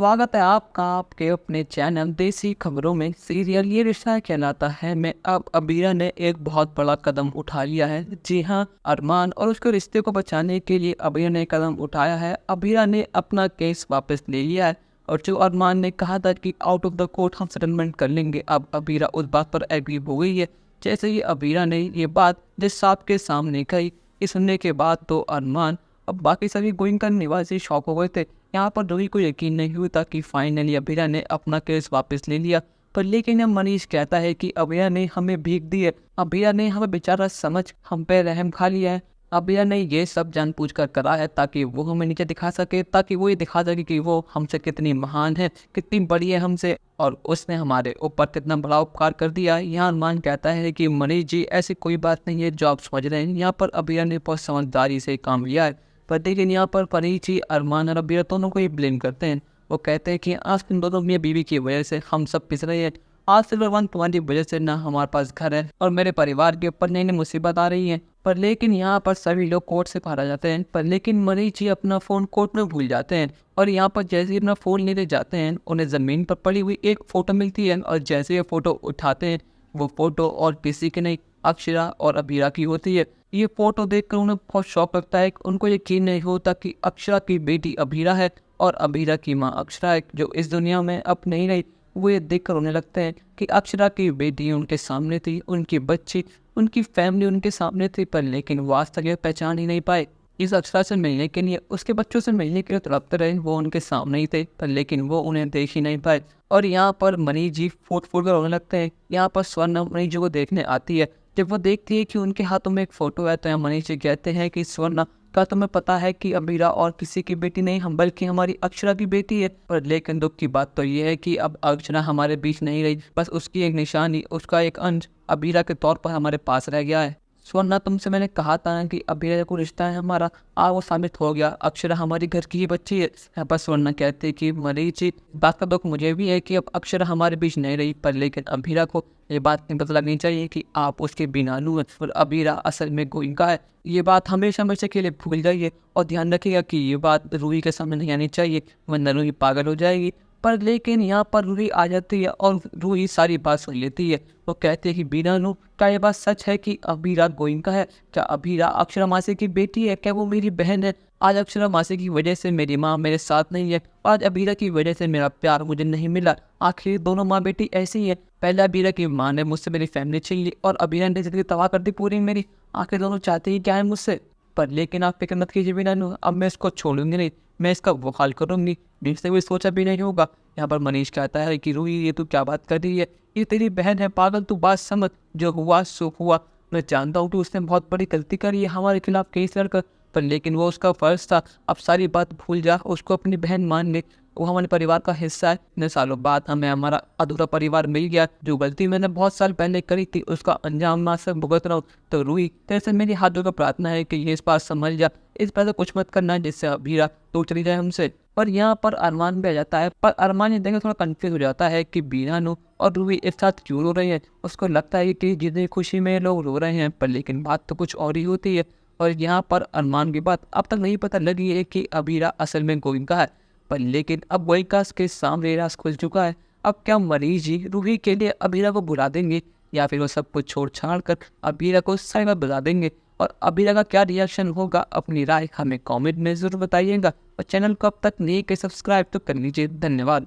स्वागत है आपका आपके अपने चैनल देसी खबरों में। सीरियल ये रिश्ता कहलाता है में अब अबीरा ने एक बहुत बड़ा कदम उठा लिया है। जी हाँ, अरमान और उसके रिश्ते को बचाने के लिए अबीरा ने कदम उठाया है। अबीरा ने अपना केस वापस ले लिया है और जो अरमान ने कहा था कि आउट ऑफ द कोर्ट हम सेटलमेंट कर लेंगे, अब अबीरा उस बात पर एग्री हो गई है। जैसे ही अबीरा ने ये बात जिस साहब के सामने कही, ये सुनने के बाद तो अरमान अब बाकी सभी गोइंका निवासी शॉक हो गए थे। यहाँ पर रूही को यकीन नहीं हुआ कि फाइनली अबीरा ने अपना केस वापस ले लिया। पर लेकिन अब मनीष कहता है कि अबीरा ने हमें भीख दी है, अबीरा ने हमें बेचारा समझ हम पे रहम खा लिया है। अबीरा ने ये सब जानबूझकर करा है ताकि वो हमें नीचे दिखा सके, ताकि वो ये दिखा सके कि वो हमसे कितनी महान है, कितनी बड़ी है हमसे, और उसने हमारे ऊपर कितना बड़ा उपकार कर दिया। यहाँ अरमान कहता है कि मनीष जी ऐसी कोई बात नहीं है जो आप समझ रहे हैं। यहाँ पर अबीरा ने बहुत समझदारी से काम लिया है। पर लेकिन यहाँ पर मनीष जी अरमान और अबीरा दोनों को ही ब्लेम करते हैं। वो कहते हैं कि आज तुम दोनों मियाँ बीवी की वजह से हम सब पिस रहे हैं। आज सिल्वर वन तुम्हारी वजह से ना हमारे पास घर है और मेरे परिवार के ऊपर नई नई मुसीबत आ रही है। पर लेकिन यहाँ पर सभी लोग कोर्ट से बाहर आ जाते हैं। पर लेकिन मनीष जी अपना फ़ोन कोर्ट में भूल जाते हैं और यहाँ पर जैसे ही अपना फ़ोन लेने जाते हैं, उन्हें ज़मीन पर पड़ी हुई एक फ़ोटो मिलती है और जैसे ये फ़ोटो उठाते हैं, वो फ़ोटो और किसी की नहीं, अक्षरा और अबीरा की होती है। ये फोटो देखकर उन्हें बहुत शौक लगता है। उनको यकीन नहीं होता कि अक्षरा की बेटी अबीरा है और अबीरा की माँ अक्षरा है, जो इस दुनिया में अब नहीं रही। वो ये देखकर उन्हें लगता है कि अक्षरा की बेटी उनके सामने थी, उनकी बच्ची, उनकी फैमिली उनके सामने थी, पर लेकिन वो आज तक ये पहचान ही नहीं पाए। इस अक्षरा से मिलने के लिए, उसके बच्चों से मिलने के लिए तड़पते रहे। वो उनके सामने ही थे, पर लेकिन वो उन्हें देख ही नहीं पाए। और यहाँ पर मनीष जी फूट फूट कर रोने लगते हैं। यहाँ पर स्वर्णा मनीष जी को देखने आती है। जब वो देखती है कि उनके हाथों में एक फ़ोटो है, तो यहाँ मनीष जी कहते हैं कि स्वर्णा, क्या तुम्हें पता है कि अबीरा और किसी की बेटी नहीं, हम बल्कि हमारी अक्षरा की बेटी है। पर लेकिन दुख की बात तो ये है कि अब अक्षरा हमारे बीच नहीं रही, बस उसकी एक निशानी, उसका एक अंश अबीरा के तौर पर हमारे पास रह गया है। स्वर्णा, तुमसे मैंने कहा था ना कि अबीरा को रिश्ता है हमारा, वो साबित हो गया। अक्षरा हमारी घर की ही बच्ची है। यहाँ पर स्वर्णा कहती है कि मनीष जी, बात का दुख मुझे भी है कि अब अक्षरा हमारे बीच नहीं रही, पर लेकिन अबीरा को ये बात नहीं पता लगनी चाहिए कि आप उसके बिनालू हैं और अबीरा असल में गोइंका है। ये बात हमेशा हमेशा के लिए भूल जाइए और ध्यान रखिएगा कि ये बात रूही के सामने नहीं आनी चाहिए, वरना रूही पागल हो जाएगी। पर लेकिन यहाँ पर रूही आ जाती है और रूही सारी बात सुन लेती है। वो कहती है कि बिनालू, क्या ये बात सच है कि अबीरा गोइंका है? क्या अबीरा अक्षरा मासी की बेटी है? क्या वो मेरी बहन है? आज अक्षरा मासी की वजह से मेरी माँ मेरे साथ नहीं है, आज अबीरा की वजह से मेरा प्यार मुझे नहीं मिला। आखिर दोनों माँ बेटी ऐसी ही है। पहले अबीरा की माँ ने मुझसे मेरी फैमिली छीन ली और अबीरा ने जिंदगी तबाह कर दी पूरी मेरी। आखिर दोनों चाहते ही क्या है मुझसे? पर लेकिन आप फिक्र मत कीजिए बिनालू, अब मैं इसको छोड़ूंगी नहीं, मैं इसका वो हाल करूंगी जिससे भी सोचा भी नहीं होगा। यहाँ पर मनीष कहता है कि रूही, ये तू क्या बात कर रही है? ये तेरी बहन है, पागल, तू बात समझ। जो हुआ सो हुआ। मैं जानता हूँ कि उसने बहुत बड़ी गलती करी है हमारे खिलाफ केस लड़कर, पर लेकिन वो उसका फर्ज था। अब सारी बात भूल जा, उसको अपनी बहन मान ले। वो हमारे परिवार का हिस्सा है। इतने सालों बाद हमें हमारा अधूरा परिवार मिल गया। जो गलती मैंने बहुत साल पहले करी थी, उसका अंजाम मैं से भुगत रहा हूँ। तो रूही, तेरे से मेरी हाथ जोड़कर प्रार्थना है कि ये इस बात समझ जा, इस बात से कुछ मत करना जिससे अबीरा तो चली जाए हमसे। पर यहाँ पर अरमान भी आ जाता है। पर अरमान ये देखकर थोड़ा कंफ्यूज हो जाता है कि बिनालू और रूही एक साथ क्यों रो रहे हैं। उसको लगता है कि जितनी खुशी में लोग रो रहे हैं, पर लेकिन बात तो कुछ और ही होती है। और यहाँ पर अरमान की बात अब तक नहीं पता लगी है कि अबीरा असल में गोइंका है, पर लेकिन अब गोइंका के सामने राज खुल चुका है। अब क्या मरीज जी रूही के लिए अबीरा को बुला देंगे, या फिर वो सब कुछ छोड़ छाड़ कर अबीरा को सही बात बता देंगे? और अबीरा का क्या रिएक्शन होगा, अपनी राय हमें कमेंट में ज़रूर बताइएगा। और चैनल को अब तक नहीं किया सब्सक्राइब तो कर लीजिए। धन्यवाद।